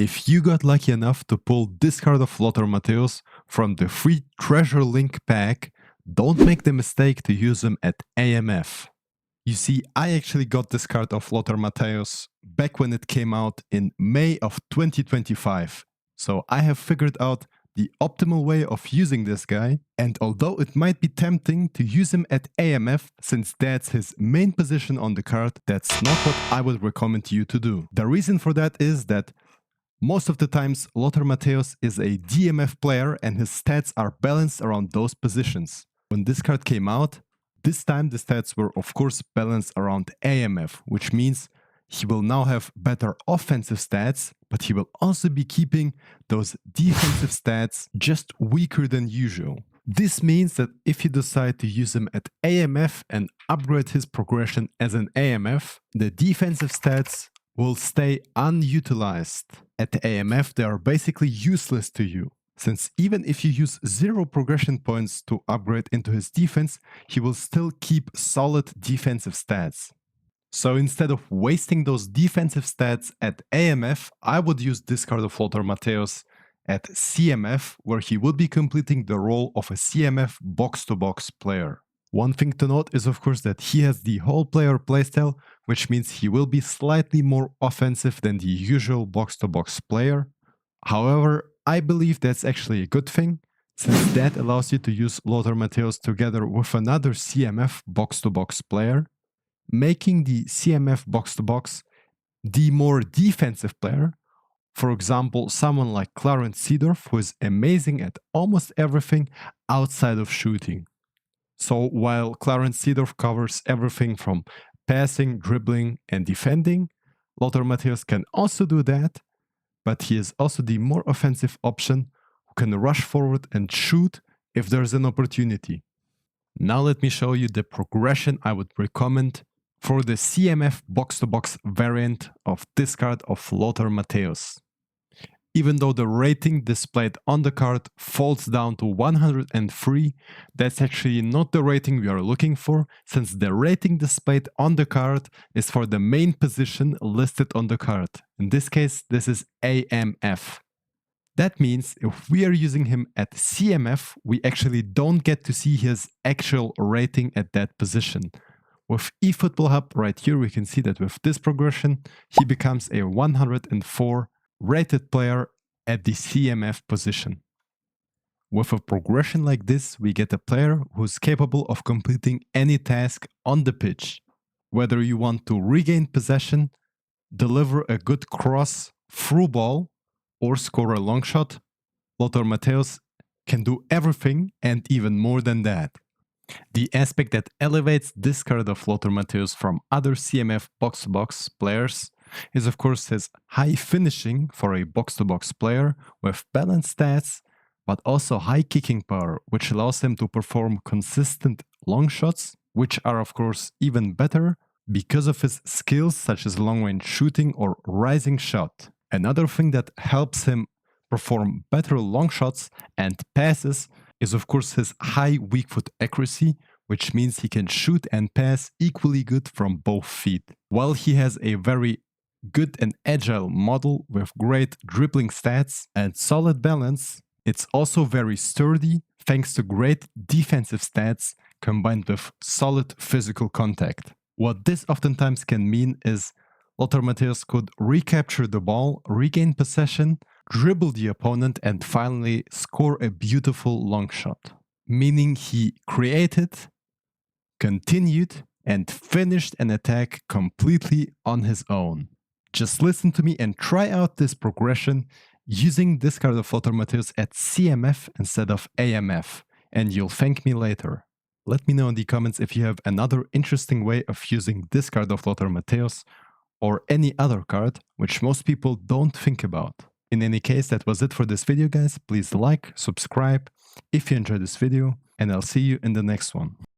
If you got lucky enough to pull this card of Lothar Matthäus from the free Treasure Link pack, don't make the mistake to use him at AMF. You see, I actually got this card of Lothar Matthäus back when it came out in May of 2025. So I have figured out the optimal way of using this guy, and although it might be tempting to use him at AMF since that's his main position on the card, that's not what I would recommend you to do. The reason for that is that most of the times Lothar Matthäus is a DMF player and his stats are balanced around those positions. When this card came out, this time the stats were of course balanced around AMF, which means he will now have better offensive stats, but he will also be keeping those defensive stats just weaker than usual. This means that if you decide to use him at AMF and upgrade his progression as an AMF, the defensive stats will stay unutilized. At AMF they are basically useless to you, since even if you use 0 progression points to upgrade into his defense, he will still keep solid defensive stats. So instead of wasting those defensive stats at AMF, I would use this card of Lothar Matthäus at CMF, where he would be completing the role of a CMF box-to-box player. One thing to note is of course that he has the whole player playstyle, which means he will be slightly more offensive than the usual box-to-box player. However, I believe that's actually a good thing, since that allows you to use Lothar Matthäus together with another CMF box-to-box player, making the CMF box-to-box the more defensive player. For example, someone like Clarence Seedorf, who is amazing at almost everything outside of shooting. So while Clarence Seedorf covers everything from passing, dribbling, and defending, Lothar Matthäus can also do that, but he is also the more offensive option who can rush forward and shoot if there's an opportunity. Now let me show you the progression I would recommend for the CMF box-to-box variant of this card of Lothar Matthäus. Even though the rating displayed on the card falls down to 103, that's actually not the rating we are looking for, since the rating displayed on the card is for the main position listed on the card. In this case, this is AMF. That means if we are using him at CMF, we actually don't get to see his actual rating at that position. With eFootball Hub right here, we can see that with this progression, he becomes a 104 rated player at the CMF position. With a progression like this, we get a player who's capable of completing any task on the pitch. Whether you want to regain possession, deliver a good cross, through ball, or score a long shot, Lothar Matthäus can do everything and even more than that. The aspect that elevates this card of Lothar Matthäus from other CMF box-to-box players is of course his high finishing for a box-to-box player with balanced stats, but also high kicking power, which allows him to perform consistent long shots, which are of course even better because of his skills such as long-range shooting or rising shot. Another thing that helps him perform better long shots and passes is of course his high weak foot accuracy, which means he can shoot and pass equally good from both feet. While he has a very good and agile model with great dribbling stats and solid balance, it's also very sturdy thanks to great defensive stats combined with solid physical contact. What this oftentimes can mean is Lothar Matthäus could recapture the ball, regain possession, dribble the opponent, and finally score a beautiful long shot. Meaning he created, continued, and finished an attack completely on his own. Just listen to me and try out this progression using this card of Lothar Matthäus at CMF instead of AMF, and you'll thank me later. Let me know in the comments if you have another interesting way of using this card of Lothar Matthäus or any other card, which most people don't think about. In any case, that was it for this video, guys. Please like, subscribe if you enjoyed this video, and I'll see you in the next one.